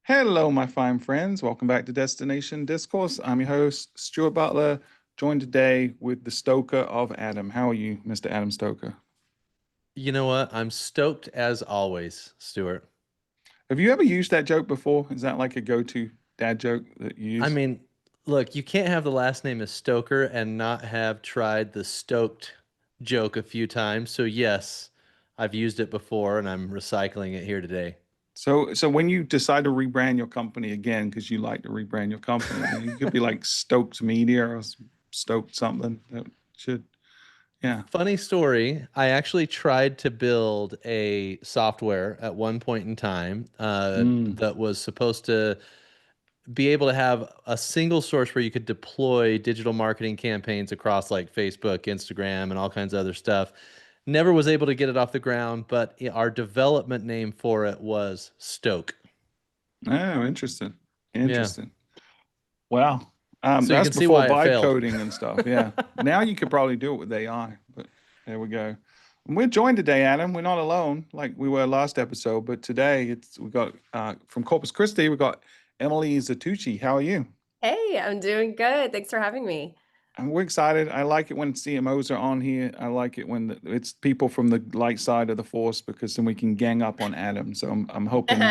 Hello, my fine friends. Welcome back to Destination Discourse. I'm your host, Stuart Butler, joined today with the Stoker of Adam. How are you, Mr. Adam Stoker? You know what? I'm stoked as always, Stuart. Have you ever used that joke before? Is that like a go-to dad joke that you I use? mean, look, you can't have the last name of Stoker and not have tried the stoked joke a few times. So yes, I've used it before and I'm recycling it here today. So when you decide to rebrand your company again, because you like to rebrand your company, you could be like Stoked Media or Stoked something. That should, yeah. Funny story, I actually tried to build a software at one point in time Mm. that was supposed to be able to have a single source where you could deploy digital marketing campaigns across like Facebook, Instagram, and all kinds of other stuff. Never was able to get it off the ground, but our development name for it was Stoke. Oh, interesting. Yeah. Interesting. Wow. So you That's can see before why it vibe failed. coding and stuff. Yeah. Now you could probably do it with AI, but there we go. And we're joined today, Adam. We're not alone like we were last episode, but today we got from Corpus Christi, we got Emily Zertuche. How are you? Hey, I'm doing good. Thanks for having me. And we're excited. I like it when CMOs are on here. I like it when it's people from the light side of the force because then we can gang up on Adam. So I'm hoping you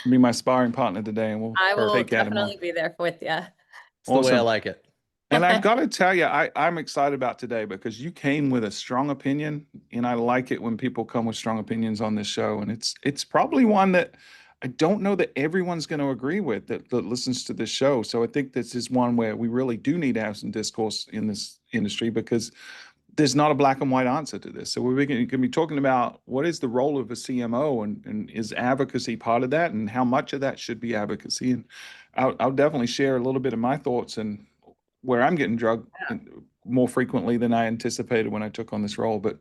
can be my sparring partner today and we'll I will take Adam on. definitely be there with you. It's the way I Awesome. like it. And I got to tell you, I'm excited about today because you came with a strong opinion, and I like it when people come with strong opinions on this show. And it's probably one that I don't know that everyone's going to agree with that listens to this show. So I think this is one where we really do need to have some discourse in this industry because there's not a black and white answer to this. So we're going to be talking about what is the role of a CMO and is advocacy part of that, and how much of that should be advocacy. And I'll definitely share a little bit of my thoughts and where I'm getting drugged more frequently than I anticipated when I took on this role. But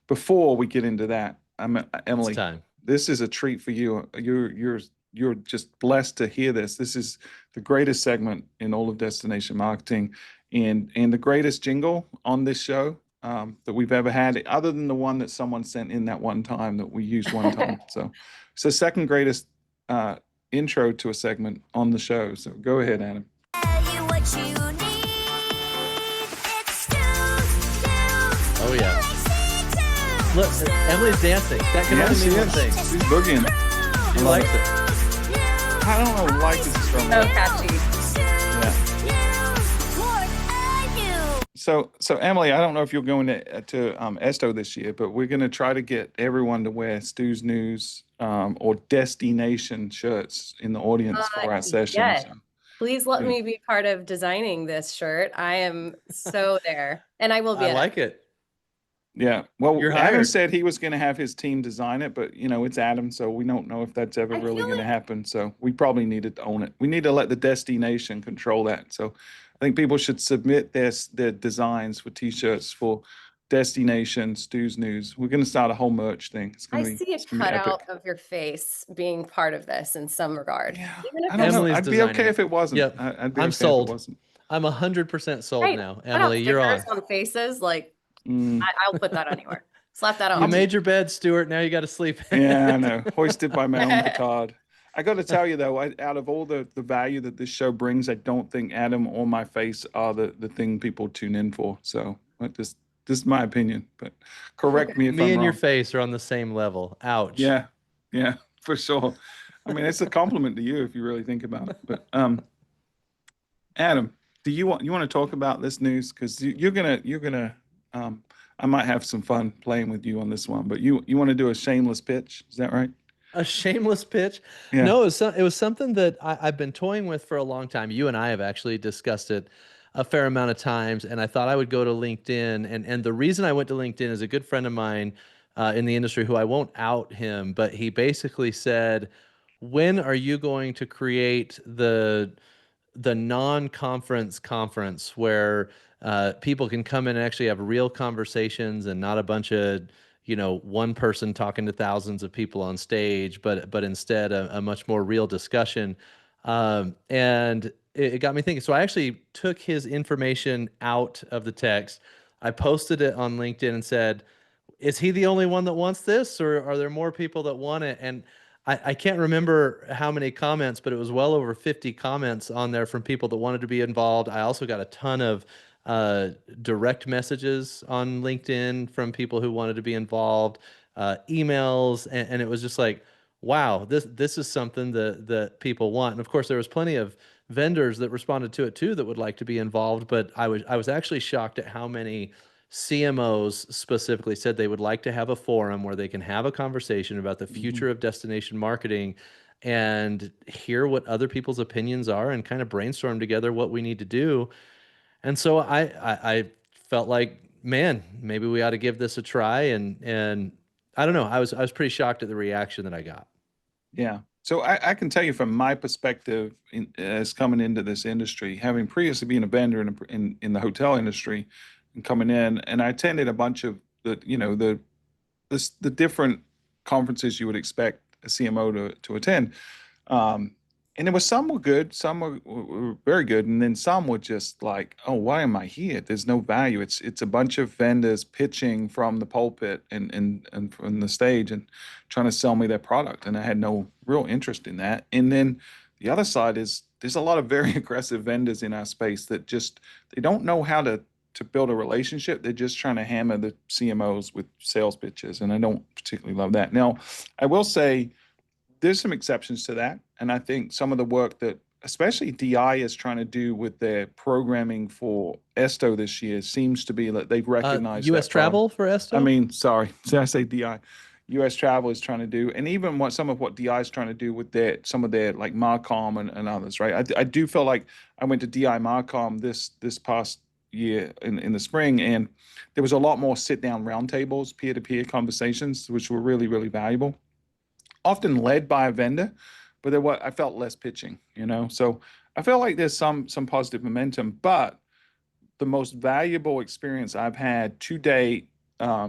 before we get into that, It's Emily. time. This is a treat for you. You're just blessed to hear this. This is the greatest segment in all of destination marketing, and the greatest jingle on this show that we've ever had, other than the one that someone sent in that one time that we used one time. So it's the second greatest intro to a segment on the show. So go ahead, Adam. Oh yeah. Look, Emily's dancing. That can Yes, only mean one yes. thing. She's boogieing. She I love likes it. it. I don't know, like is a strong So word. catchy. Yeah. So Emily, I don't know if you're going to Esto this year, but we're going to try to get everyone to wear Stu's News or Destination shirts in the audience for our session. Yes. So, Please let yeah. me be part of designing this shirt. I am so there. And I will be I at like it. Yeah. Well, You're Adam hired. said he was going to have his team design it, but it's Adam, so we don't know if that's ever I really feel going to like happen. So we probably needed to own it. We need to let the destination control that. So I think people should submit their designs for t-shirts for Destination Stu's News. We're going to start a whole merch thing. I see a It's gonna be cutout epic. of your face being part of this in some regard. Yeah. Even if I don't it's know. Emily's I'd be designing okay if it. it wasn't. Yep. I'd be I'm okay if it sold. wasn't. I'm 100% sold right, now. put out Emily, you're stickers on. on faces, like Mm, I'll put that anywhere. Slap that You on. made your bed, Stuart. Now you got to sleep. yeah, I know. Hoisted by my own petard. I got to tell you though, out of all the value that this show brings, I don't think Adam or my face are the thing people tune in for. So this is my opinion, but Okay. correct me if Me I'm and your wrong. face are on the same level. Ouch. Yeah, yeah, for sure. I mean, it's a compliment to you if you really think about it. But Adam, do you want to talk about this news? Because you're gonna I might have some fun playing with you on this one. But you want to do a shameless pitch? Is that right? A shameless pitch? Yeah. No, it was something that I've been toying with for a long time. You and I have actually discussed it a fair amount of times, and I thought I would go to LinkedIn. And the reason I went to LinkedIn is a good friend of mine in the industry who I won't out him, but he basically said, "When are you going to create the non-conference conference where people can come in and actually have real conversations and not a bunch of one person talking to thousands of people on stage, but instead a much more real discussion." And it got me thinking. So I actually took his information out of the text. I posted it on LinkedIn and said, "Is he the only one that wants this, or are there more people that want it?" And I can't remember how many comments, but it was well over 50 comments on there from people that wanted to be involved. I also got a ton of uh, direct messages on LinkedIn from people who wanted to be involved, emails, and it was just like, wow, this is something that people want. And of course, there was plenty of vendors that responded to it too that would like to be involved, but I was actually shocked at how many CMOs specifically said they would like to have a forum where they can have a conversation about the Mhm. future of destination marketing and hear what other people's opinions are and kind of brainstorm together what we need to do. And so I felt like, man, maybe we ought to give this a try. And I don't know, I was pretty shocked at the reaction that I got. Yeah. So I can tell you from my perspective as coming into this industry, having previously been a vendor in the hotel industry and coming in, and I attended a bunch of the different conferences you would expect a CMO to attend. Um, and there was some were good, some were very good, and then some were just like, oh, why am I here? There's no value. It's a bunch of vendors pitching from the pulpit and from the stage and trying to sell me their product, and I had no real interest in that. And then the other side is there's a lot of very aggressive vendors in our space that just they don't know how to build a relationship. They're just trying to hammer the CMOs with sales pitches, and I don't particularly love that. Now, I will say there's some exceptions to that. And I think some of the work that especially DI is trying to do with their programming for Esto this year seems to be that they've recognized US that problem. Travel for I Esto? mean, sorry, did I say DI? US Travel is trying to do, and even what some of what DI is trying to do with their some of their like Marcom and others, right? I do feel like I went to DI Marcom this past year in the spring, and there was a lot more sit down roundtables, peer to peer conversations, which were really really valuable, often led by a vendor, but I felt less pitching, you know. So I feel like there's some positive momentum, but the most valuable experience I've had to date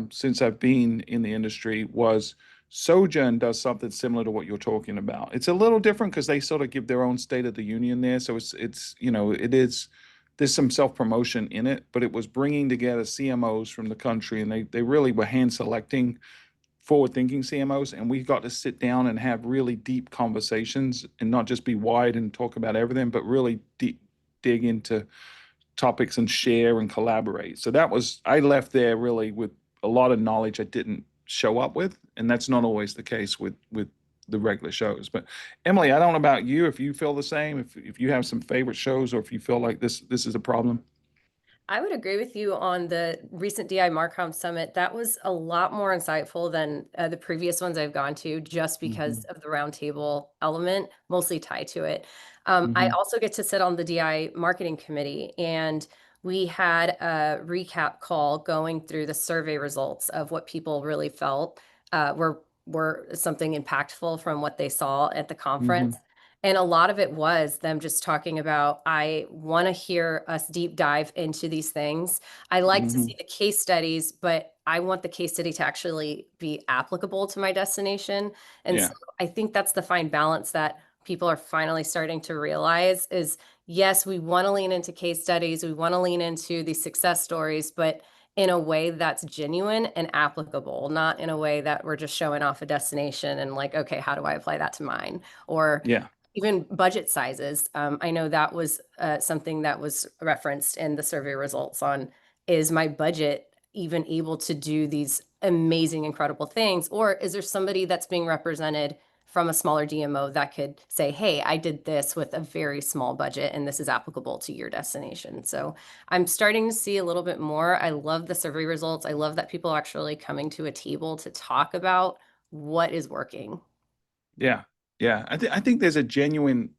since I've been in the industry was Sojourn does something similar to what you're talking about. It's a little different because they sort of give their own State of the Union there, so it's it is there's some self promotion in it, but it was bringing together CMOs from the country, and they really were hand selecting forward thinking CMOs, and we got to sit down and have really deep conversations and not just be wide and talk about everything, but really deep dig into topics and share and collaborate. So I left there really with a lot of knowledge I didn't show up with, and that's not always the case with the regular shows. But Emily, I don't know about you, if you feel the same, if you have some favorite shows or if you feel like this is a problem. I would agree with you on the recent DI Marcom Summit. That was a lot more insightful than the previous ones I've gone to, just because Hmm. of the roundtable element, mostly tied to it. I Hmm. also get to sit on the DI marketing committee, and we had a recap call going through the survey results of what people really felt were something impactful from what they saw at the conference. Hmm. And a lot of it was them just talking about, I want to hear us deep dive into these things. I like to Hmm. see the case studies, but I want the case study to actually be applicable to my destination. And so Yeah. I think that's the fine balance that people are finally starting to realize is, yes, we want to lean into case studies, we want to lean into these success stories, but in a way that's genuine and applicable, not in a way that we're just showing off a destination and like, okay, how do I apply that to mine? Or Yeah. even budget sizes. I know that was something that was referenced in the survey results on, is my budget even able to do these amazing, incredible things? Or is there somebody that's being represented from a smaller DMO that could say, hey, I did this with a very small budget and this is applicable to your destination? So I'm starting to see a little bit more. I love the survey results. I love that people are actually coming to a table to talk about what is working. Yeah, yeah. I think there's a genuine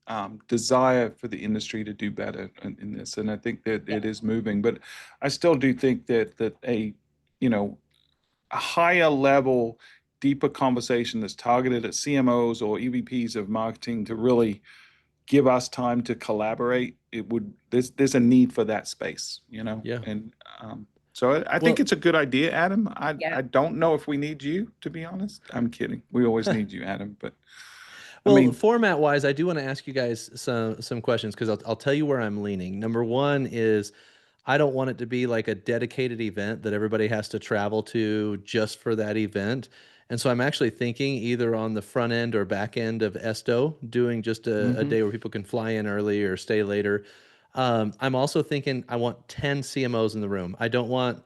desire for the industry to do better in this, and I think that Yeah. it is moving. But I still do think that you know, a higher level, deeper conversation that's targeted at CMOs or EVPs of marketing to really give us time to collaborate. There's a need for that space, you know, Yeah. and so I think Well, it's a good idea, Adam. Yeah. I don't know if we need you, to be honest. I'm kidding. We always need you, Adam. But I well, mean, format wise, I do want to ask you guys some questions because I'll tell you where I'm leaning. Number one is I don't want it to be like a dedicated event that everybody has to travel to just for that event. And so I'm actually thinking either on the front end or back end of Esto, doing just a day where people can fly in early or stay later. I'm also thinking I want 10 CMOs in the room. I don't want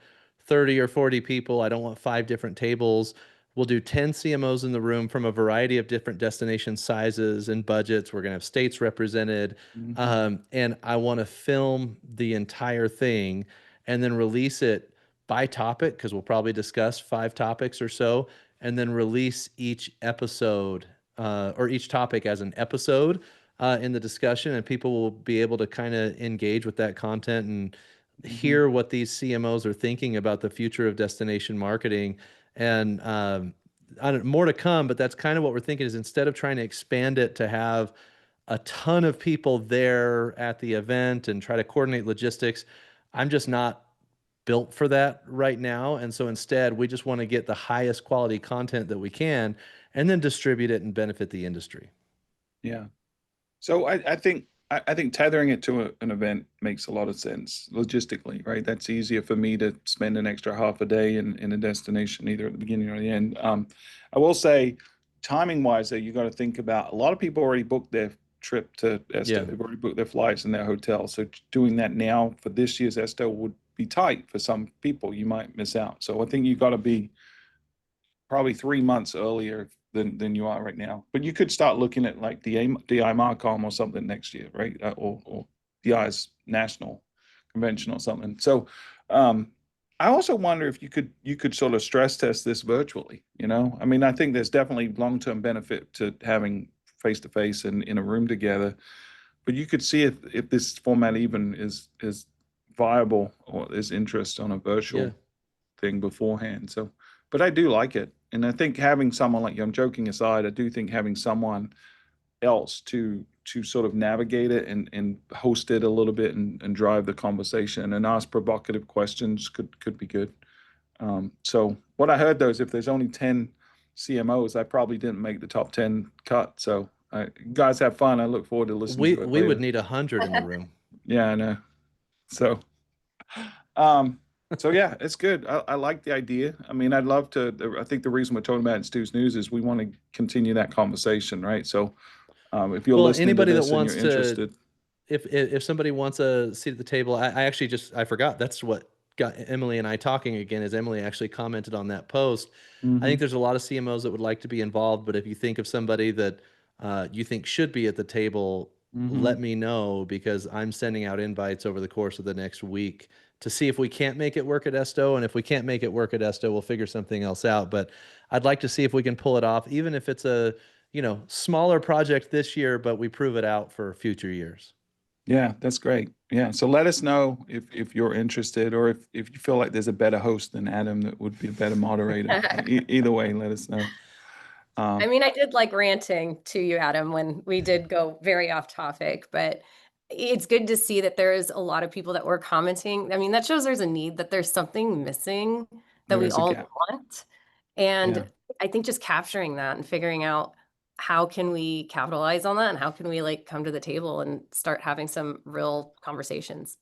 30 or 40 people. I don't want 5 different tables. We'll do 10 CMOs in the room from a variety of different destination sizes and budgets. We're going to have states represented. And I want to film the entire thing and then release it by topic, because we'll probably discuss 5 topics or so, and then release each episode or each topic as an episode in the discussion. And people will be able to kind of engage with that content and hear what these CMOs are thinking about the future of destination marketing. And more to come, but that's kind of what we're thinking, is instead of trying to expand it to have a ton of people there at the event and try to coordinate logistics, I'm just not built for that right now. And so instead, we just want to get the highest quality content that we can and then distribute it and benefit the industry. Yeah. So I think tethering it to an event makes a lot of sense logistically, right? That's easier for me to spend an extra half a day in a destination, either at the beginning or the end. I will say, timing wise, though, you got to think about, a lot of people already booked their trip to Esto. Yeah. They've already booked their flights and their hotel. So doing that now for this year's Esto would be tight for some people. You might miss out. So I think you got to be probably 3 months earlier than you are right now. But you could start looking at like DI Marcom or something next year, right? Or DI's national convention or something. So I also wonder if you could sort of stress test this virtually, you know? I mean, I think there's definitely long-term benefit to having face-to-face and in a room together, but you could see if this format even is viable or there's interest on a virtual thing beforehand. So, but I do like it. And I think having someone like you, I'm joking aside, I do think having someone else to sort of navigate it and host it a little bit and drive the conversation and ask provocative questions could be good. So what I heard though is if there's only 10 CMOs, I probably didn't make the top 10 cut. So you guys have fun. I look forward to listening to it We later. would need 100 in the room. Yeah, I know. So, so yeah, it's good. I like the idea. I mean, I'd love to. I think the reason we're talking about it in Stu's News is we want to continue that conversation, right? So, if you're Well, listening to anybody that this and wants you're to, interested, if somebody wants a seat at the table, I actually I forgot. That's what got Emily and I talking again, is Emily actually commented on that post. I think there's a lot of CMOs that would like to be involved, but if you think of somebody that you think should be at the table, let me know, because I'm sending out invites over the course of the next week to see if we can't make it work at Esto. And if we can't make it work at Esto, we'll figure something else out. But I'd like to see if we can pull it off, even if it's a, smaller project this year, but we prove it out for future years. yeah, that's great. Yeah, so let us know if you're interested, or if you feel like there's a better host than Adam that would be a better moderator. Either way, let us know. I mean, I did like ranting to you, Adam, when we did go very off topic, but it's good to see that there is a lot of people that were commenting. I mean, that shows there's a need, that there's something missing that There we is a all gap. want. And Yeah. I think just capturing that and figuring out how can we capitalize on that, and how can we like come to the table and start having some real conversations.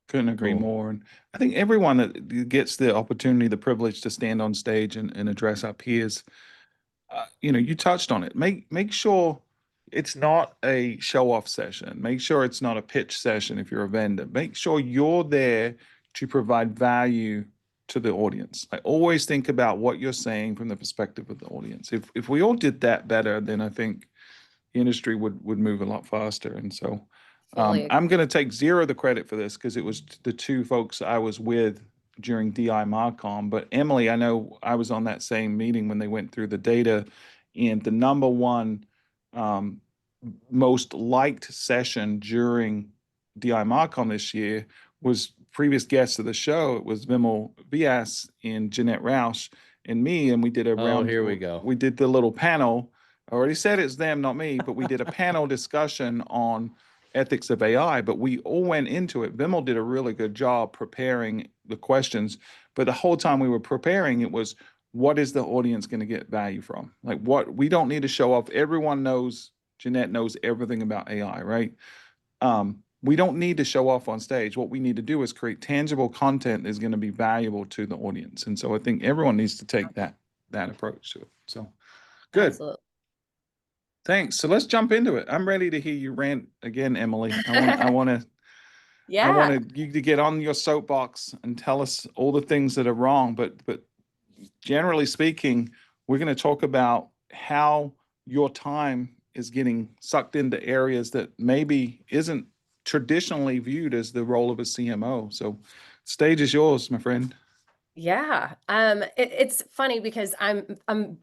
Couldn't agree Cool. more. And I think everyone that gets the opportunity, the privilege to stand on stage and address our peers, you touched on it. Make sure it's not a show off session. Make sure it's not a pitch session if you're a vendor. Make sure you're there to provide value to the audience. I always think about what you're saying from the perspective of the audience. If we all did that better, then I think the industry would move a lot faster. And so Fully I'm going to take zero of the credit for this because it was the two folks I was with during DI Marcom. But Emily, I know I was on that same meeting when they went through the data, and the number one most liked session during DI Marcom this year was previous guests of the show. It was Vimal Vyas and Jeanette Roush and me, and we did a round. Here we go. We did the little panel. I already said it's them, not me, but we did a panel discussion on ethics of AI, but we all went into it. Vimal did a really good job preparing the questions, but the whole time we were preparing, it was, what is the audience going to get value from? Like, what we don't need to show off. Everyone knows, Jeanette knows everything about AI, right? We don't need to show off on stage. What we need to do is create tangible content that is going to be valuable to the audience. And so I think everyone needs to take that that approach to it. So good. Absolutely. Thanks. So let's jump into it. I'm ready to hear you rant again, Emily. I want Yeah. you to get on your soapbox and tell us all the things that are wrong. But generally speaking, we're going to talk about how your time is getting sucked into areas that maybe isn't traditionally viewed as the role of a CMO. So stage is yours, my friend. Yeah. It's funny because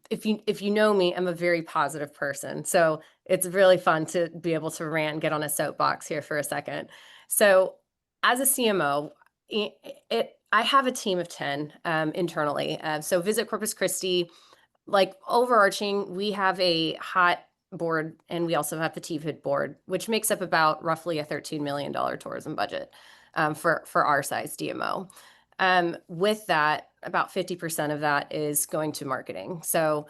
if you know me, I'm a very positive person. So it's really fun to be able to rant and get on a soapbox here for a second. So as a CMO, I have a team of 10 internally. So Visit Corpus Christi, like overarching, we have a hot board and we also have the TVID board, which makes up about roughly a $13 million tourism budget for our size DMO. With that, about 50% of that is going to marketing. So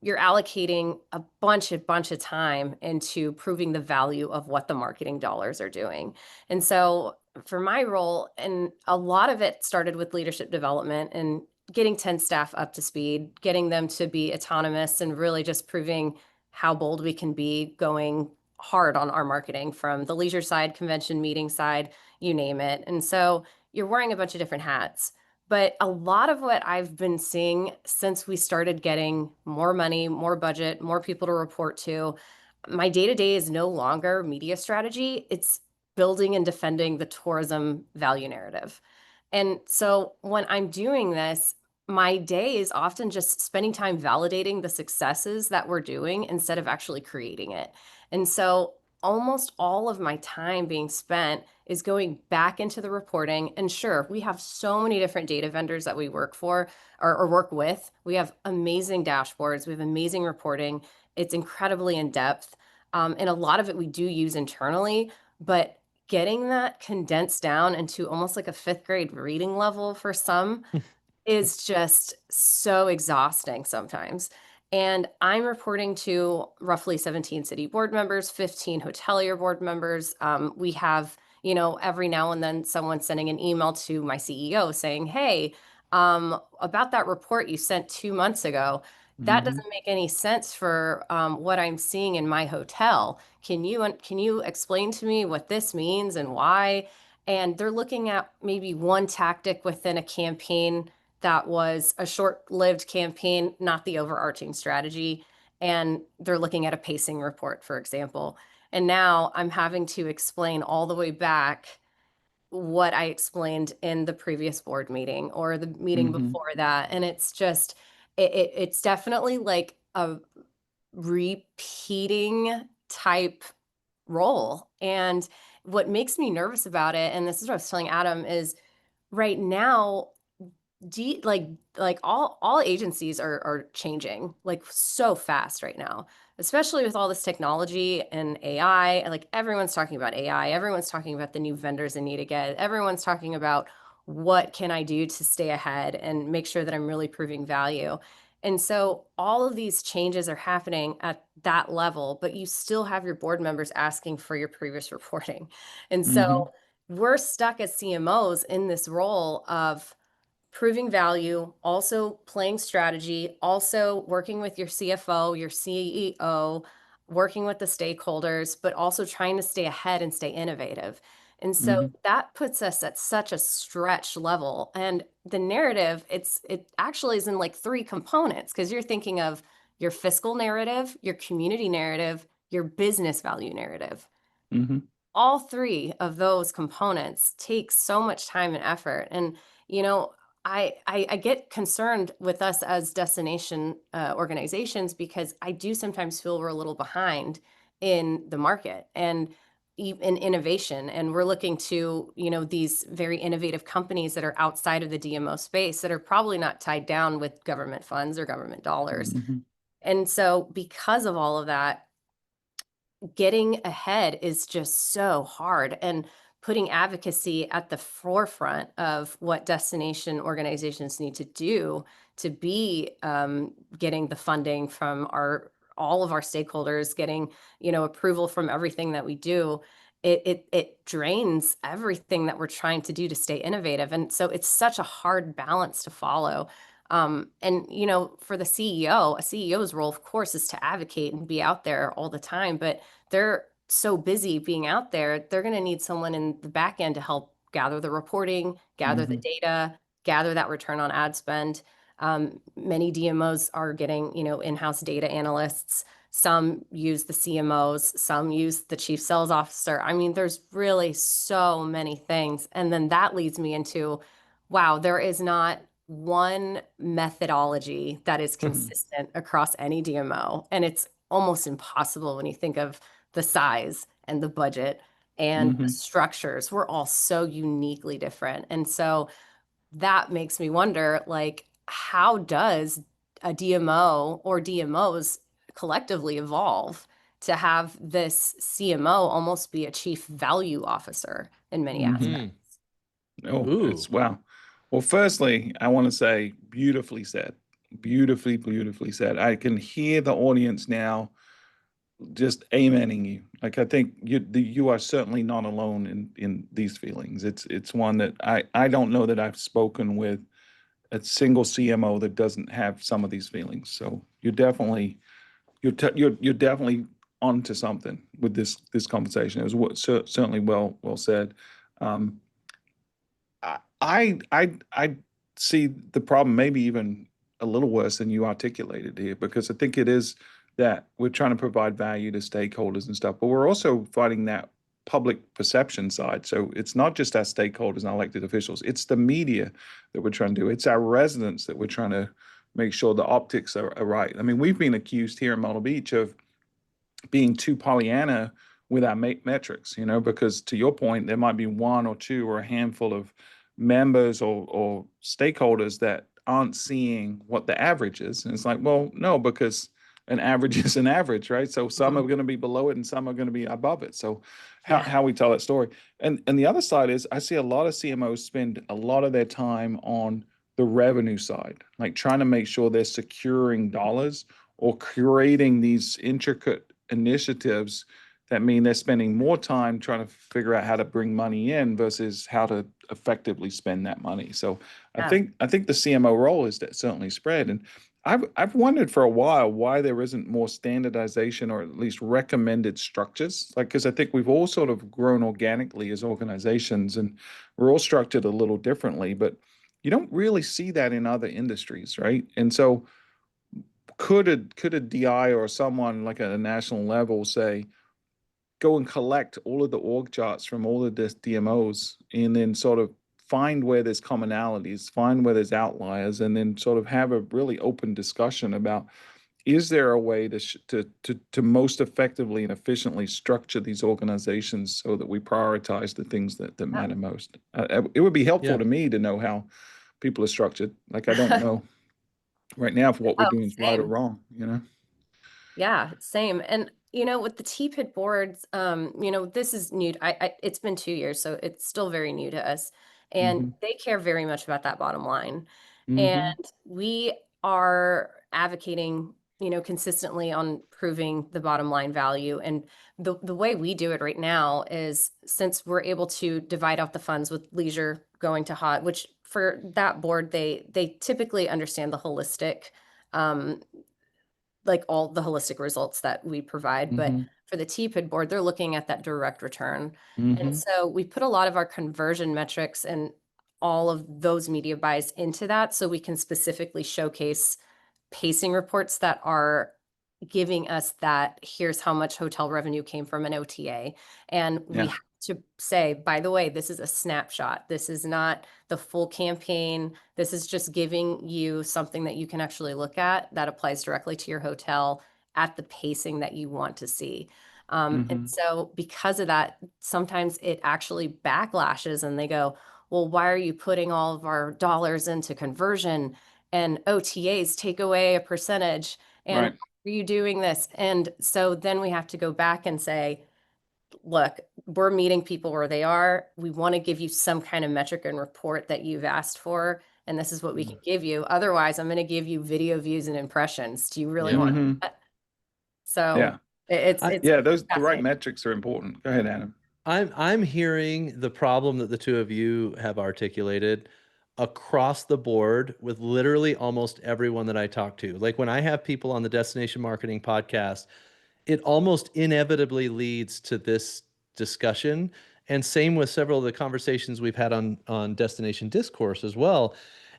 you're allocating a bunch of time into proving the value of what the marketing dollars are doing. And so for my role, and a lot of it started with leadership development and getting 10 staff up to speed, getting them to be autonomous and really just proving how bold we can be going hard on our marketing from the leisure side, convention meeting side, you name it. And so you're wearing a bunch of different hats. But a lot of what I've been seeing since we started getting more money, more budget, more people to report to, my day-to-day is no longer media strategy. It's building and defending the tourism value narrative. And so when I'm doing this, my day is often just spending time validating the successes that we're doing instead of actually creating it. And so almost all of my time being spent is going back into the reporting. And sure, we have so many different data vendors that we work for or work with. We have amazing dashboards, we have amazing reporting. It's incredibly in depth. And a lot of it we do use internally, but getting that condensed down into almost like a fifth grade reading level for some is just so exhausting sometimes. And I'm reporting to roughly 17 city board members, 15 hotelier board members. We have, every now and then someone sending an email to my CEO saying, hey, about that report you sent 2 months ago, that Mhm. doesn't make any sense for what I'm seeing in my hotel. Can you explain to me what this means and why? And they're looking at maybe one tactic within a campaign that was a short-lived campaign, not the overarching strategy. And they're looking at a pacing report, for example. And now I'm having to explain all the way back what I explained in the previous board meeting or the meeting Mhm. before that. And it's just, it's definitely like a repeating type role. And what makes me nervous about it, and this is what I was telling Adam, is right now like all agencies are changing like so fast right now, especially with all this technology and AI. Like everyone's talking about AI, everyone's talking about the new vendors they need to get, everyone's talking about what can I do to stay ahead and make sure that I'm really proving value. And so all of these changes are happening at that level, but you still have your board members asking for your previous reporting. And so Mhm. we're stuck as CMOs in this role of proving value, also playing strategy, also working with your CFO, your CEO, working with the stakeholders, but also trying to stay ahead and stay innovative. And so Mhm. that puts us at such a stretch level. And the narrative, it actually is in like three components because you're thinking of your fiscal narrative, your community narrative, your business value narrative. Mhm. All three of those components take so much time and effort. And, you know, I get concerned with us as destination organizations because I do sometimes feel we're a little behind in the market and in innovation. And we're looking to, these very innovative companies that are outside of the DMO space that are probably not tied down with government funds or government dollars. Mhm. And so because of all of that, getting ahead is just so hard, and putting advocacy at the forefront of what destination organizations need to do to be getting the funding from all of our stakeholders, getting approval from everything that we do. It drains everything that we're trying to do to stay innovative, and so it's such a hard balance to follow. And for the CEO, a CEO's role, of course, is to advocate and be out there all the time, but they're so busy being out there, they're going to need someone in the back end to help gather the reporting, gather the data, gather that return on ad spend. Many DMOs are getting, in-house data analysts. Some use the CMOs, some use the chief sales officer. I mean, there's really so many things. And then that leads me into, wow, there is not one methodology that is consistent across any DMO. And it's almost impossible when you think of the size and the budget and the structures. We're all so uniquely different. And so that makes me wonder, like, how does a DMO or DMOs collectively evolve to have this CMO almost be a chief value officer in many aspects? Oh, Ooh. wow. Well, firstly, I want to say beautifully said. Beautifully, beautifully said. I can hear the audience now just amening you. Like, I think you are certainly not alone in these feelings. It's one that I don't know that I've spoken with a single CMO that doesn't have some of these feelings. So you're definitely onto something with this conversation. It was certainly well said. Um, I see the problem maybe even a little worse than you articulated here, because I think it is that we're trying to provide value to stakeholders and stuff, but we're also fighting that public perception side. So it's not just our stakeholders and our elected officials, it's the media that we're trying to do. It's our residents that we're trying to make sure the optics are right. I mean, we've been accused here in Myrtle Beach of being too Pollyanna with our metrics, because to your point, there might be one or two or a handful of members or stakeholders that aren't seeing what the average is. And it's like, well, no, because an average is an average, right? So some are going to be below it and some are going to be above it. So how we tell that story. And the other side is I see a lot of CMOs spend a lot of their time on the revenue side, like trying to make sure they're securing dollars or creating these intricate initiatives that mean they're spending more time trying to figure out how to bring money in versus how to effectively spend that money. So I think the CMO role is that certainly spread. And I've wondered for a while why there isn't more standardization or at least recommended structures. Like, because I think we've all sort of grown organically as organizations and we're all structured a little differently, but you don't really see that in other industries, right? And so could a DI or someone like at a national level say, go and collect all of the org charts from all of the DMOs and then sort of find where there's commonalities, find where there's outliers, and then sort of have a really open discussion about, is there a way to most effectively and efficiently structure these organizations so that we prioritize the things that matter most? It would be helpful Yeah. to me to know how people are structured. Like, I don't know right now if what we're doing is right or Same. wrong. Yeah, same. And with the TPIT boards, this is new. It's been 2 years, so it's still very new to us. And they care very much about that bottom line. And Mm-hmm. we are advocating, consistently on proving the bottom line value. And the way we do it right now is, since we're able to divide out the funds with leisure going to hot, which for that board, they typically understand the holistic, like all the holistic results that we provide. But Mm-hmm. for the TPID board, they're looking at that direct return. And Mm-hmm. so we put a lot of our conversion metrics and all of those media buys into that, so we can specifically showcase pacing reports that are giving us that, here's how much hotel revenue came from an OTA. And we Yeah. have to say, by the way, this is a snapshot. This is not the full campaign. This is just giving you something that you can actually look at that applies directly to your hotel at the pacing that you want to see. And so because of that, sometimes it actually backlashes and they go, well, why are you putting all of our dollars into conversion, and OTAs take away a percentage? And Right. are you doing this? And so then we have to go back and say, look, we're meeting people where they are. We want to give you some kind of metric and report that you've asked for, and this is what we can give you. Otherwise, I'm going to give you video views and impressions. Do you really want Mm-hmm. that? So Yeah. I, it's Yeah. The right fascinating. metrics are important. Go ahead, Adam. I'm hearing the problem that the two of you have articulated. across the board with literally almost everyone that I talk to. Like when I have people on the Destination Marketing podcast, it almost inevitably leads to this discussion. And same with several of the conversations we've had on Destination Discourse as well.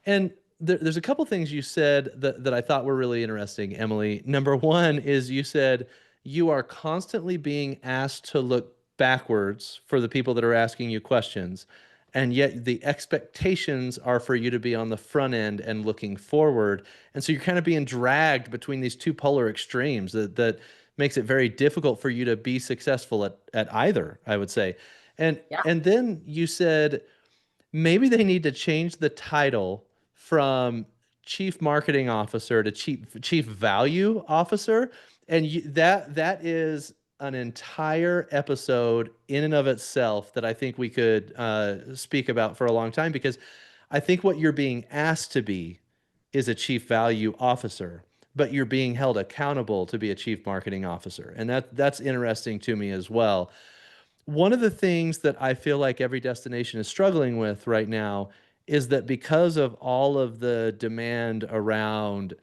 And there's a couple things you said that I thought were really interesting, Emily. Number one is you said you are constantly being asked to look backwards for the people that are asking you questions. And yet the expectations are for you to be on the front end and looking forward. And so you're kind of being dragged between these two polar extremes that makes it very difficult for you to be successful at either, I would say. And Yeah. and then you said maybe they need to change the title from chief marketing officer to chief value officer, and that is an entire episode in and of itself that I think we could speak about for a long time, because I think what you're being asked to be is a chief value officer, but you're being held accountable to be a chief marketing officer, and that's interesting to me as well. One of the things that I feel like every destination is struggling with right now is that because of all of the demand around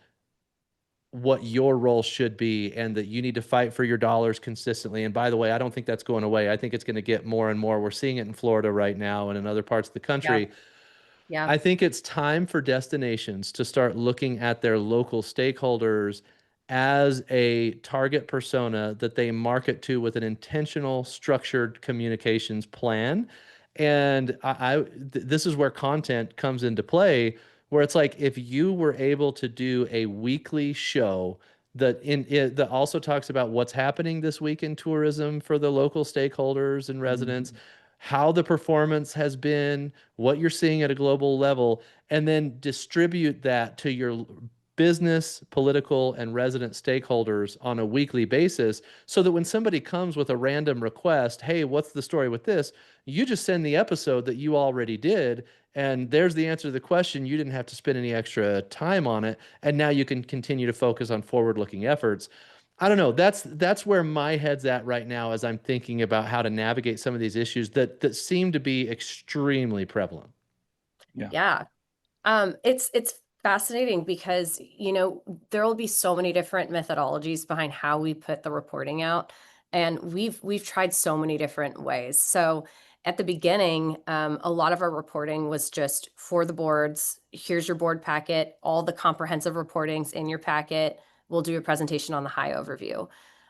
what your role should be and that you need to fight for your dollars consistently. And by the way, I don't think that's going away. I think it's going to get more and more. We're seeing it in Florida right now and in other parts of the Yeah. country. Yeah. I think it's time for destinations to start looking at their local stakeholders as a target persona that they market to with an intentional, structured communications plan. And this is where content comes into play, where it's like if you were able to do a weekly show that that also talks about what's happening this week in tourism for the local stakeholders and residents, Mhm. how the performance has been, what you're seeing at a global level, and then distribute that to your business, political, and resident stakeholders on a weekly basis so that when somebody comes with a random request, hey, what's the story with this? You just send the episode that you already did, and there's the answer to the question. You didn't have to spend any extra time on it, and now you can continue to focus on forward-looking efforts. I don't know. That's where my head's at right now as I'm thinking about how to navigate some of these issues that seem to be extremely prevalent. Yeah. Yeah. It's fascinating because, there will be so many different methodologies behind how we put the reporting out, and we've tried so many different ways. So at the beginning, a lot of our reporting was just for the boards. Here's your board packet, all the comprehensive reportings in your packet. We'll do a presentation on the high overview.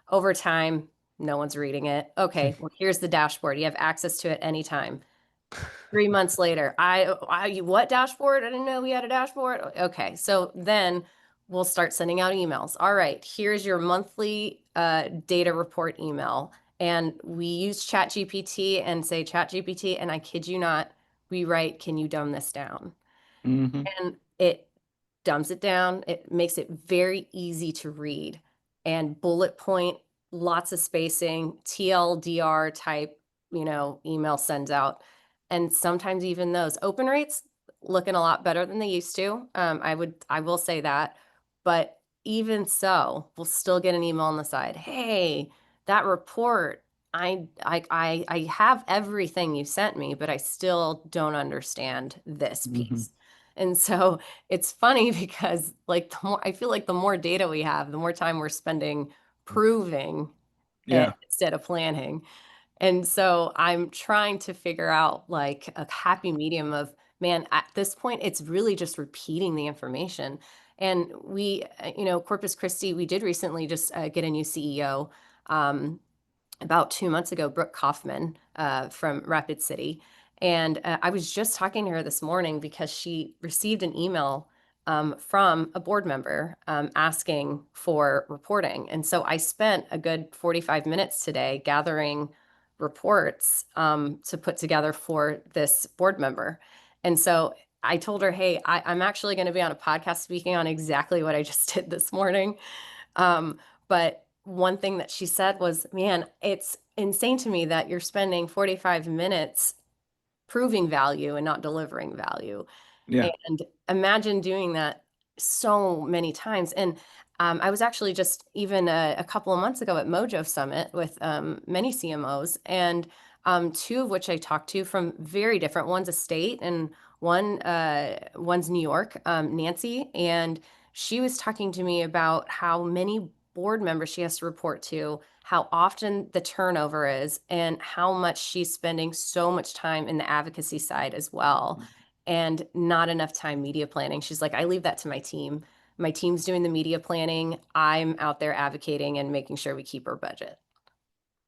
Over time, no one's reading it. Okay, well, here's the dashboard. You have access to it anytime. 3 months later, what dashboard? I didn't know we had a dashboard. Okay, so then we'll start sending out emails. All right, here's your monthly data report email. And we use ChatGPT and say, ChatGPT, and I kid you not, we write, can you dumb this down? Hmm. And it dumbs it down. It makes it very easy to read and bullet point, lots of spacing, TLDR type, email sends out. And sometimes even those open rates looking a lot better than they used to. I will say that, but even so, we'll still get an email on the side. Hey, that report, I have everything you sent me, but I still don't understand this Hmm. piece. And so it's funny because I feel like the more data we have, the more time we're spending proving it Yeah. instead of planning. And so I'm trying to figure out like a happy medium of, man, at this point, it's really just repeating the information. And Corpus Christi, we did recently just get a new CEO. About 2 months ago, Brooke Kaufman from Rapid City. And I was just talking to her this morning because she received an email from a board member asking for reporting. And so I spent a good 45 minutes today gathering reports to put together for this board member. And so I told her, hey, I'm actually going to be on a podcast speaking on exactly what I just did this morning. But one thing that she said was, man, it's insane to me that you're spending 45 minutes proving value and not delivering value. Yeah. And imagine doing that so many times. And I was actually just even a couple of months ago at Mojo Summit with many CMOs, and two of which I talked to from very different. One's a state and One's New York, Nancy, and she was talking to me about how many board members she has to report to, how often the turnover is, and how much she's spending so much time in the advocacy side as well, and not enough time media planning. She's like, I leave that to my team. My team's doing the media planning. I'm out there advocating and making sure we keep our budget.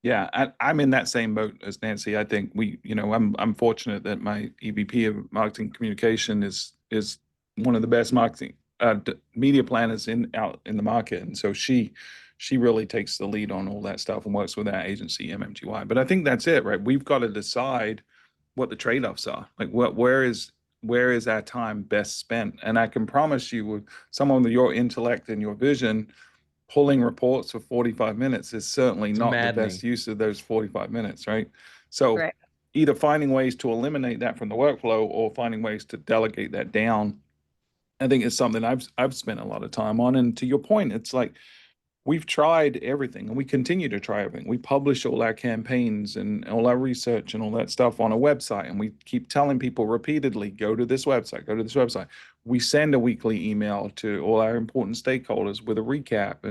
Yeah, I'm in that same boat as Nancy. I think I'm fortunate that my EVP of marketing communication is one of the best marketing media planners out in the market, and so she really takes the lead on all that stuff and works with our agency MMGY. But I think that's it, right? We've got to decide what the trade-offs are. Like, where is our time best spent? And I can promise you, with someone with your intellect and your vision, pulling reports for 45 minutes is certainly It's not the maddening. best use of those 45 minutes, right? So Right. either finding ways to eliminate that from the workflow or finding ways to delegate that down, I think is something I've spent a lot of time on. And to your point, it's like we've tried everything and we continue to try everything. We publish all our campaigns and all our research and all that stuff on a website. And we keep telling people repeatedly, go to this website, go to this website. We send a weekly email to all our important stakeholders with a recap.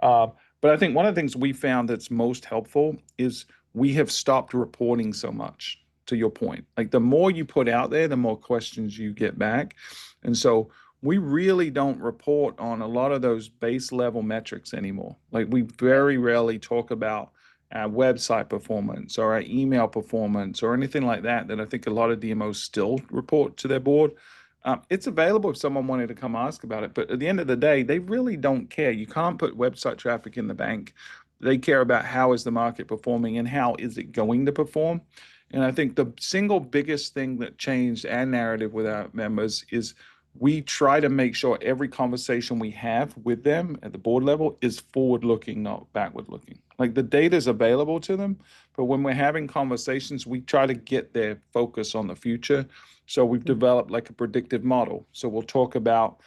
But I think one of the things we found that's most helpful is we have stopped reporting so much, to your point. Like, the more you put out there, the more questions you get back. And so we really don't report on a lot of those base level metrics anymore. Like, we very rarely talk about our website performance or our email performance or anything like that I think a lot of DMOs still report to their board. It's available if someone wanted to come ask about it, but at the end of the day, they really don't care. You can't put website traffic in the bank. They care about how is the market performing and how is it going to perform. And I think the single biggest thing that changed our narrative with our members is we try to make sure every conversation we have with them at the board level is forward looking, not backward looking. Like, the data is available to them, but when we're having conversations, we try to get their focus on the future. So we've developed like a predictive model. So we'll talk about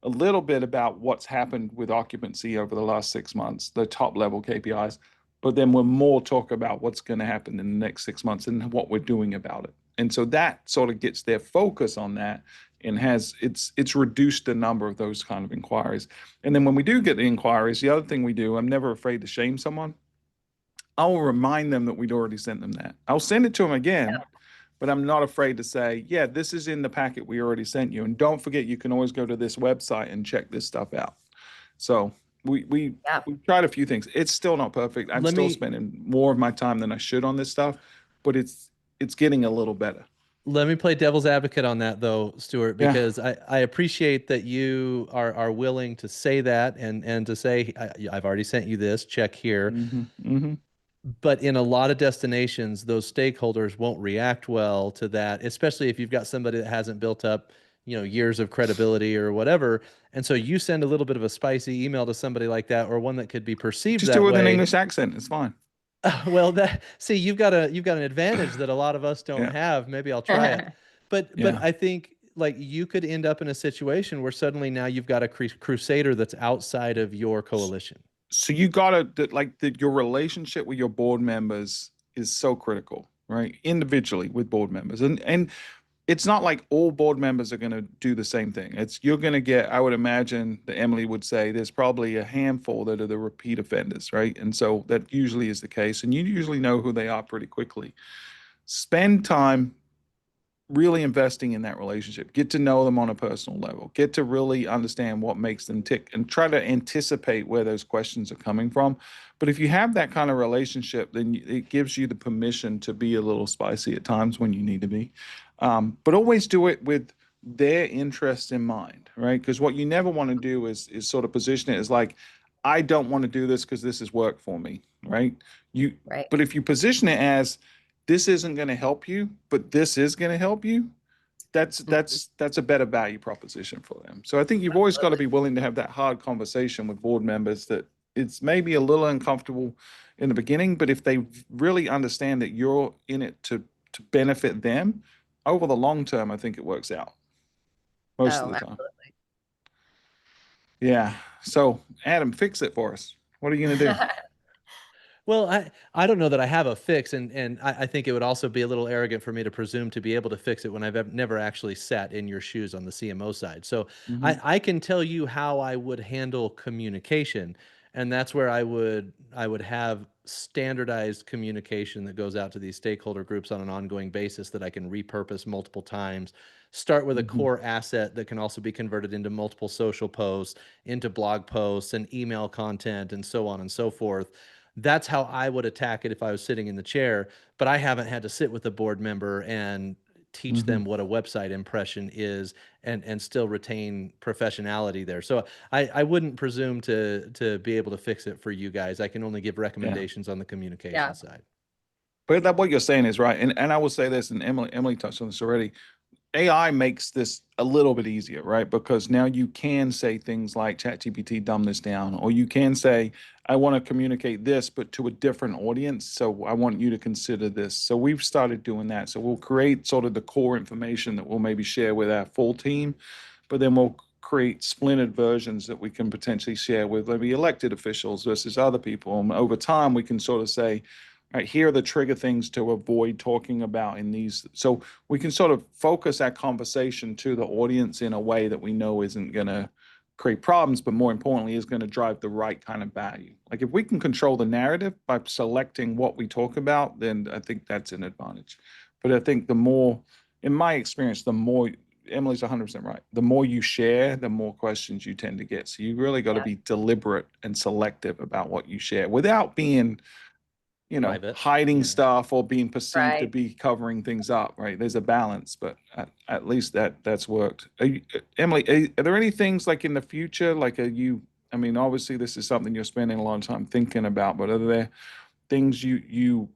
a little bit about what's happened with occupancy over the last 6 months, the top level KPIs, but then we'll more talk about what's going to happen in the next 6 months and what we're doing about it. And so that sort of gets their focus on that and it's reduced the number of those kind of inquiries. And then when we do get the inquiries, the other thing we do, I'm never afraid to shame someone. I'll remind them that we'd already sent them that. I'll send it to them again, but I'm not afraid to say, yeah, this is in the packet we already sent you. And don't forget, you can always go to this website and check this stuff out. So we've tried a few things. It's still not perfect. I'm still spending more of my time than I should on this stuff, but it's getting a little better. Let me play devil's advocate on that, though, Stuart, because I appreciate that you are willing to say that and to say, I've already sent you this, check here. But in a lot of destinations, those stakeholders won't react well to that, especially if you've got somebody that hasn't built up, years of credibility or whatever. And so you send a little bit of a spicy email to somebody like that, or one that could be perceived Just that do it with an way. English accent. It's fine. Well, see, you've got an advantage that a lot of us don't have. Maybe I'll try it. But I think, like, you could end up in a situation where suddenly now you've got a crusader that's outside of your coalition. So your relationship with your board members is so critical, right? Individually with board members. And it's not like all board members are going to do the same thing. You're going to get, I would imagine that Emily would say, there's probably a handful that are the repeat offenders, right? And so that usually is the case. And you usually know who they are pretty quickly. Spend time really investing in that relationship. Get to know them on a personal level. Get to really understand what makes them tick and try to anticipate where those questions are coming from. But if you have that kind of relationship, then it gives you the permission to be a little spicy at times when you need to be. But always do it with their interests in mind, right? Because what you never want to do is sort of position it as like, I don't want to do this because this is work for me, right? But if you position it as, this isn't going to help you, but this is going to help you, that's a better value proposition for them. So I think you've always got to be willing to have that hard conversation with board members that it's maybe a little uncomfortable in the beginning, but if they really understand that you're in it to benefit them over the long term, I think it works out most of the time. Absolutely. Yeah. So Adam, fix it for us. What are you going to do? Well, I don't know that I have a fix, and I think it would also be a little arrogant for me to presume to be able to fix it when I've never actually sat in your shoes on the CMO side. So Hmm. I can tell you how I would handle communication, and that's where I would have standardized communication that goes out to these stakeholder groups on an ongoing basis that I can repurpose multiple times. Start with a Hmm. core asset that can also be converted into multiple social posts, into blog posts and email content, and so on and so forth. That's how I would attack it if I was sitting in the chair, but I haven't had to sit with a board member and teach Hmm. them what a website impression is and still retain professionality there. So I wouldn't presume to be able to fix it for you guys. I can only give Yeah. recommendations on the communication Yeah. side. But that what you're saying is right. And I will say this, and Emily touched on this already. AI makes this a little bit easier, right? Because now you can say things like ChatGPT, dumb this down, or you can say, I want to communicate this, but to a different audience. So I want you to consider this. So we've started doing that. So we'll create sort of the core information that we'll maybe share with our full team, but then we'll create splintered versions that we can potentially share with maybe elected officials versus other people. And over time, we can sort of say, all right, here are the trigger things to avoid talking about in these. So we can sort of focus our conversation to the audience in a way that we know isn't going to create problems, but more importantly, is going to drive the right kind of value. Like if we can control the narrative by selecting what we talk about, then I think that's an advantage. But I think the more, in my experience, the more Emily's 100% right. The more you share, the more questions you tend to get. So you really got to Yeah. be deliberate and selective about what you share without being, Private. hiding Yeah. stuff or being perceived to Right. be covering things up, right? There's a balance, but at least that's worked. Emily, are there any things like in the future, like I mean, obviously this is something you're spending a lot of time thinking about, but are there things you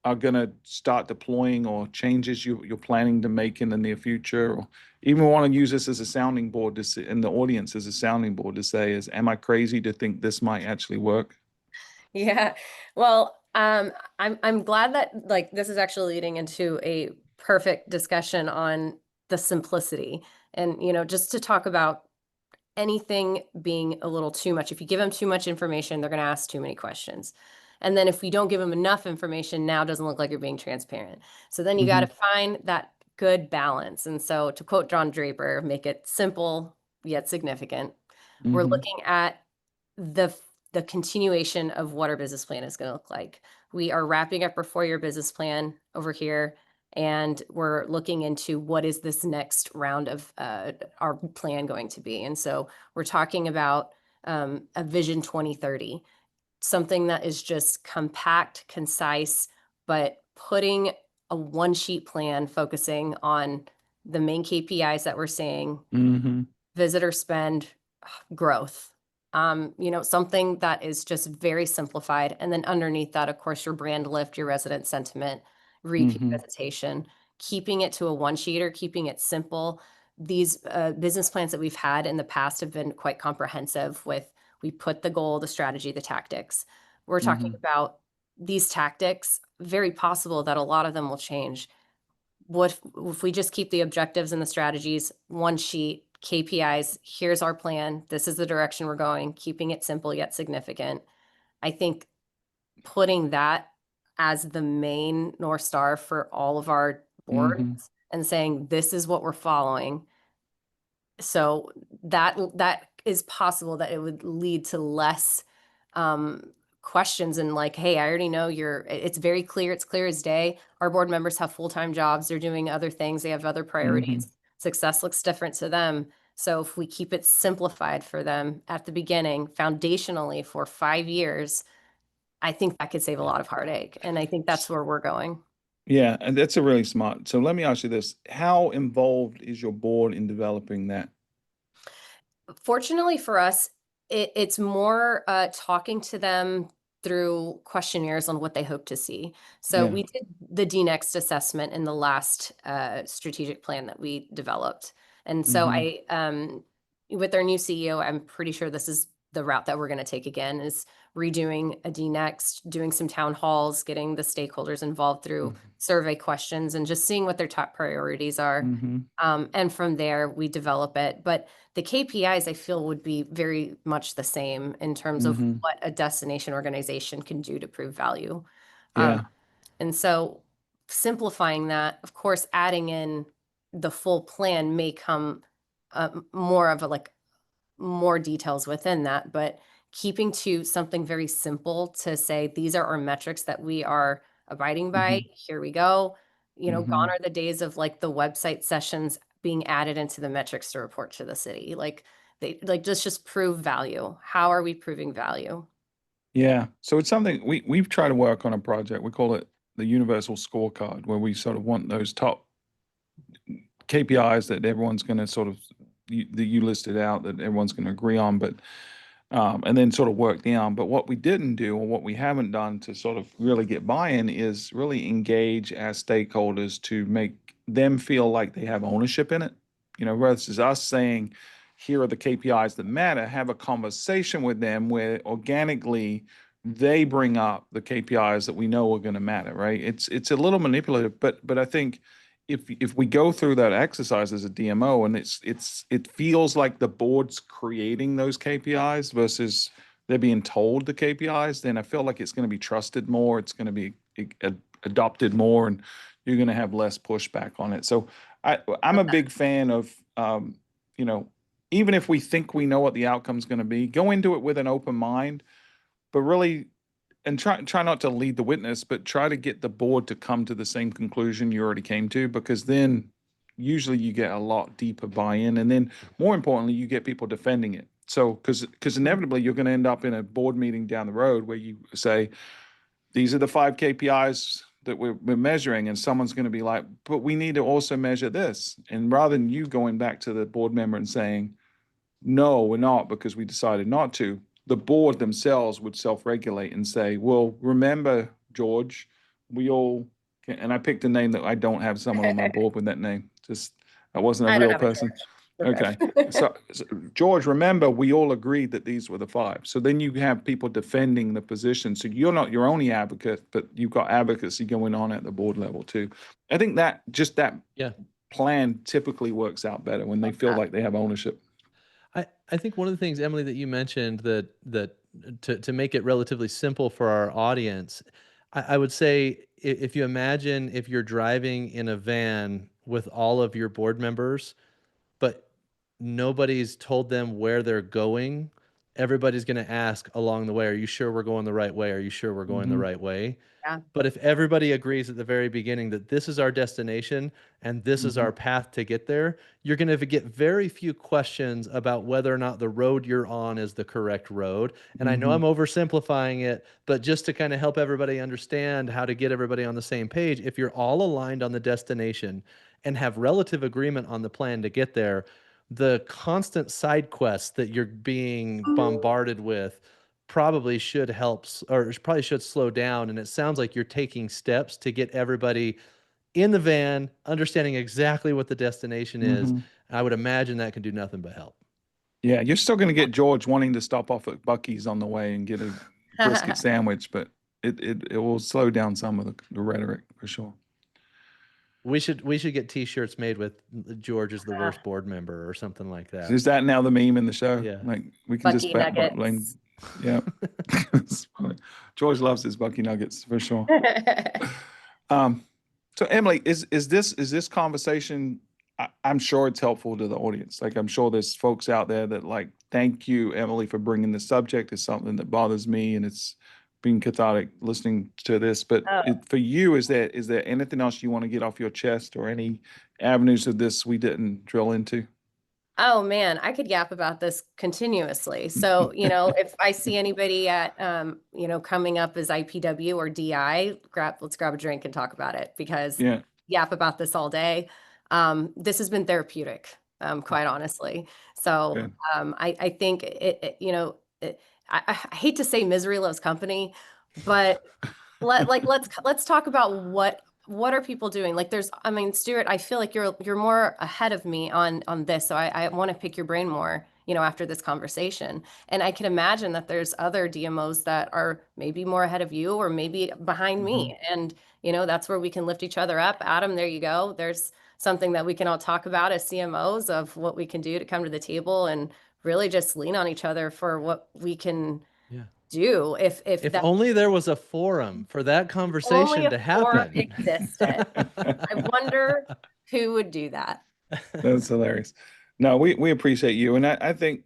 are going to start deploying or changes you're planning to make in the near future, or even want to use this as a sounding board to sit in the audience as a sounding board to say, am I crazy to think this might actually work? Yeah. Well, I'm glad that like this is actually leading into a perfect discussion on the simplicity and just to talk about anything being a little too much. If you give them too much information, they're going to ask too many questions. And then if we don't give them enough information, now it doesn't look like you're being transparent. So then you got to Hmm. find that good balance. And so to quote John Draper, make it simple yet significant. We're Hmm. looking at the the continuation of what our business plan is going to look like. We are wrapping up our 4-year business plan over here, and we're looking into what is this next round of our plan going to be. And so we're talking about a vision 2030, something that is just compact, concise, but putting a one sheet plan focusing on the main KPIs that we're seeing, Hmm. visitor spend, growth. Something that is just very simplified. And then underneath that, of course, your brand lift, your resident sentiment, repeat Hmm. visitation, keeping it to a one sheeter, keeping it simple. These business plans that we've had in the past have been quite comprehensive with we put the goal, the strategy, the tactics. We're talking Hmm. about these tactics, very possible that a lot of them will change. What if we just keep the objectives and the strategies, one sheet, KPIs, here's our plan, this is the direction we're going, keeping it simple yet significant. I think putting that as the main North Star for all of our boards Hmm. and saying this is what we're following. So that is possible that it would lead to less questions and like, hey, I already know it's very clear, it's clear as day. Our board members have full-time jobs, they're doing other things, they have other Hmm. priorities. Success looks different to them. So if we keep it simplified for them at the beginning, foundationally for 5 years, I think that could save a lot of heartache. And I think that's where we're going. Yeah, and that's a really smart. So let me ask you this. How involved is your board in developing that? Fortunately for us, it's more talking to them through questionnaires on what they hope to see. So Yeah. we did the DNext assessment in the last strategic plan that we developed. And so Hmm. with our new CEO, I'm pretty sure this is the route that we're going to take again, is redoing a D next, doing some town halls, getting the stakeholders involved through Mhm. survey questions and just seeing what their top priorities are. Mhm. And from there we develop it. But the KPIs I feel would be very much the same in terms of Mhm. what a destination organization can do to prove value. Yeah. And so simplifying that, of course, adding in the full plan may come more of a like more details within that, but keeping to something very simple to say, these are our metrics that we are abiding by. Mhm. Here we go. You know, gone Mhm. are the days of like the website sessions being added into the metrics to report to the city. Like they like just prove value. How are we proving value? Yeah. So it's something we've tried to work on a project. We call it the universal scorecard, where we sort of want those top KPIs that everyone's going to sort of that you listed out that everyone's going to agree on, but and then sort of work down. But what we didn't do, or what we haven't done to sort of really get buy-in, is really engage as stakeholders to make them feel like they have ownership in it. You know, versus us saying, here are the KPIs that matter, have a conversation with them where organically they bring up the KPIs that we know are going to matter, right? It's a little manipulative, but I think if we go through that exercise as a DMO and it feels like the board's creating those KPIs versus they're being told the KPIs, then I feel like it's going to be trusted more, it's going to be adopted more, and you're going to have less pushback on it. So I'm a big fan of you know, even if we think we know what the outcome's going to be, go into it with an open mind, but really and try not to lead the witness, but try to get the board to come to the same conclusion you already came to, because then usually you get a lot deeper buy-in, and then more importantly, you get people defending it. So because inevitably you're going to end up in a board meeting down the road where you say, these are the 5 KPIs that we're measuring, and someone's going to be like, but we need to also measure this. And rather than you going back to the board member and saying, no, we're not because we decided not to, the board themselves would self-regulate and say, well, remember, George, we all, and I picked a name that I don't have someone on my board with that name. Just, that wasn't a I don't real have a person. George. We're Okay. good. So, George, remember, we all agreed that these were the 5. So then you have people defending the position. So you're not your only advocate, but you've got advocacy going on at the board level too. I think that just that Yeah. plan typically works out better when they feel like they have ownership. I think one of the things, Emily, that you mentioned that to make it relatively simple for our audience, I would say if you imagine if you're driving in a van with all of your board members, but nobody's told them where they're going, everybody's going to ask along the way, are you sure we're going the right way? Are you sure we're going the Mhm. right way? Yeah. But if everybody agrees at the very beginning that this is our destination and this is our Mhm. path to get there, you're going to get very few questions about whether or not the road you're on is the correct road. And I know I'm Mhm. oversimplifying it, but just to kind of help everybody understand how to get everybody on the same page, if you're all aligned on the destination and have relative agreement on the plan to get there, the constant side quests that you're being bombarded with probably should help or probably should slow down. And it sounds like you're taking steps to get everybody in the van, understanding exactly what the destination is. Mhm. I would imagine that can do nothing but help. Yeah, you're still going to get George wanting to stop off at Bucky's on the way and get a brisket sandwich, but it will slow down some of the rhetoric for sure. We should get t-shirts made with George is the worst board member or something like that. Is that now the meme in the show? Yeah. Like we can just Bucky blame. Nuggets. Yeah, It's funny. George loves his Bucky Nuggets for sure. Um, so Emily, is this conversation? I'm sure it's helpful to the audience. Like I'm sure there's folks out there that like, thank you, Emily, for bringing this subject. It's something that bothers me, and it's been cathartic listening to this. But Oh, for you, is there anything else you want to get off your chest, or any avenues of this we didn't drill into? oh man, I could yap about this continuously. So, you know, if I see anybody at, you know, coming up as IPW or DI, let's grab a drink and talk about it because Yeah. yap about this all day. This has been therapeutic, quite honestly. So, Good. I think you know, I hate to say misery loves company, but let's talk about what are people doing? Like Stuart, I feel like you're more ahead of me on this, so I want to pick your brain more after this conversation. And I can imagine that there's other DMOs that are maybe more ahead of you or maybe behind me. And, that's where we can lift each other up. Adam, there you go. There's something that we can all talk about as CMOs of what we can do to come to the table and really just lean on each other for what we can do. If that only there was a forum for that only conversation to a forum happen. existed. I wonder who would do that. That's hilarious. No, we appreciate you. And I think,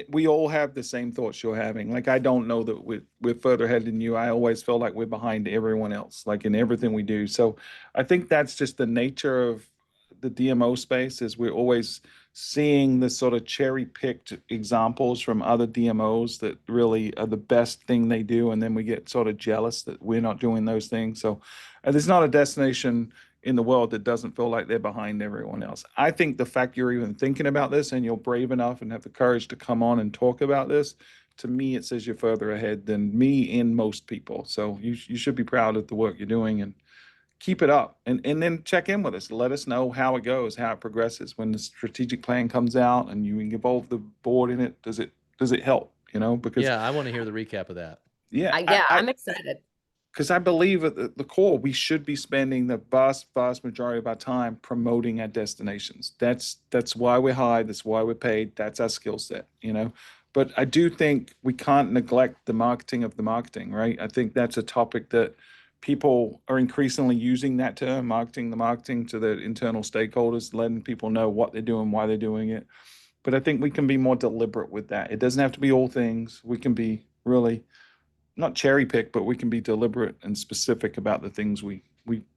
we all have the same thoughts you're having. Like, I don't know that we're further ahead than you. I always feel like we're behind everyone else, like in everything we do. So I think that's just the nature of the DMO space, is we're always seeing the sort of cherry picked examples from other DMOs that really are the best thing they do. And then we get sort of jealous that we're not doing those things. So there's not a destination in the world that doesn't feel like they're behind everyone else. I think the fact you're even thinking about this and you're brave enough and have the courage to come on and talk about this, to me, it says you're further ahead than me and most people. So you should be proud of the work you're doing, and keep it up. And then check in with us. Let us know how it goes, how it progresses. When the strategic plan comes out and you involve the board in it, does it help? Because I want to hear the recap of that. I'm excited. Because I believe at the core, we should be spending the vast majority of our time promoting our destinations. That's why we're hired. That's why we're paid. That's our skill set, But I do think we can't neglect the marketing of the marketing, right? I think that's a topic that people are increasingly using, that term, marketing the marketing, to the internal stakeholders, letting people know what they're doing, why they're doing it. But I think we can be more deliberate with that. It doesn't have to be all things. We can be really not cherry pick, but we can be deliberate and specific about the things we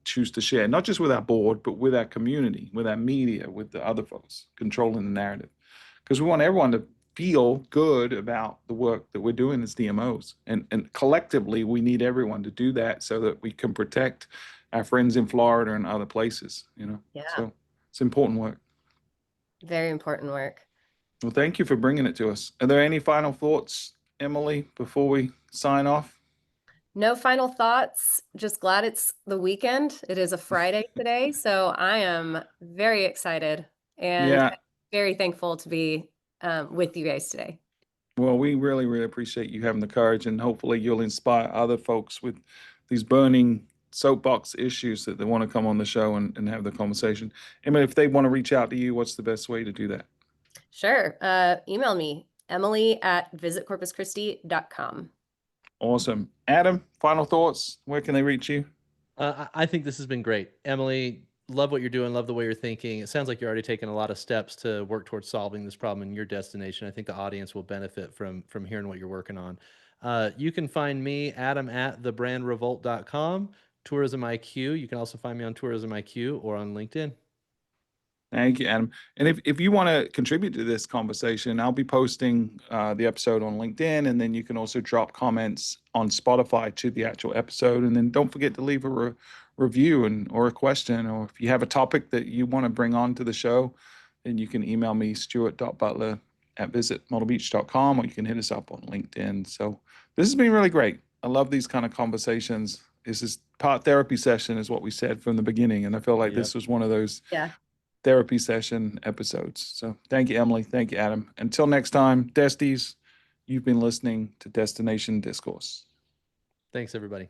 choose to share, not just with our board, but with our community, with our media, with the other folks controlling the narrative. Because we want everyone to feel good about the work that we're doing as DMOs. And collectively, we need everyone to do that so that we can protect our friends in Florida and other places, Yeah. So it's important work. Very important work. Well, thank you for bringing it to us. Are there any final thoughts, Emily, before we sign off? No final thoughts. Just glad it's the weekend. It is a Friday today, so I am very excited and very thankful to be with you guys today. Well, we really, really appreciate you having the courage, and hopefully you'll inspire other folks with these burning soapbox issues that they want to come on the show and have the conversation. Emily, if they want to reach out to you, what's the best way to do that? Sure. Email me, emily@visitcorpuschristi.com. Awesome. Adam, final thoughts? Where can they reach you? I think this has been great. Emily, love what you're doing. Love the way you're thinking. It sounds like you're already taking a lot of steps to work towards solving this problem in your destination. I think the audience will benefit from hearing what you're working on. You can find me, Adam, at thebrandrevolt.com, Tourism IQ. You can also find me on Tourism IQ or on LinkedIn. Thank you, Adam. And if you want to contribute to this conversation, I'll be posting the episode on LinkedIn, and then you can also drop comments on Spotify to the actual episode. And then don't forget to leave a review or a question, or if you have a topic that you want to bring on to the show, then you can email me, stuart.butler@visitmodelbeach.com, or you can hit us up on LinkedIn. So this has been really great. I love these kind of conversations. This is part therapy session, is what we said from the beginning. And I feel like this was one of those therapy session episodes. So thank you, Emily. Thank you, Adam. Until next time, Desties, you've been listening to Destination Discourse. Thanks, everybody.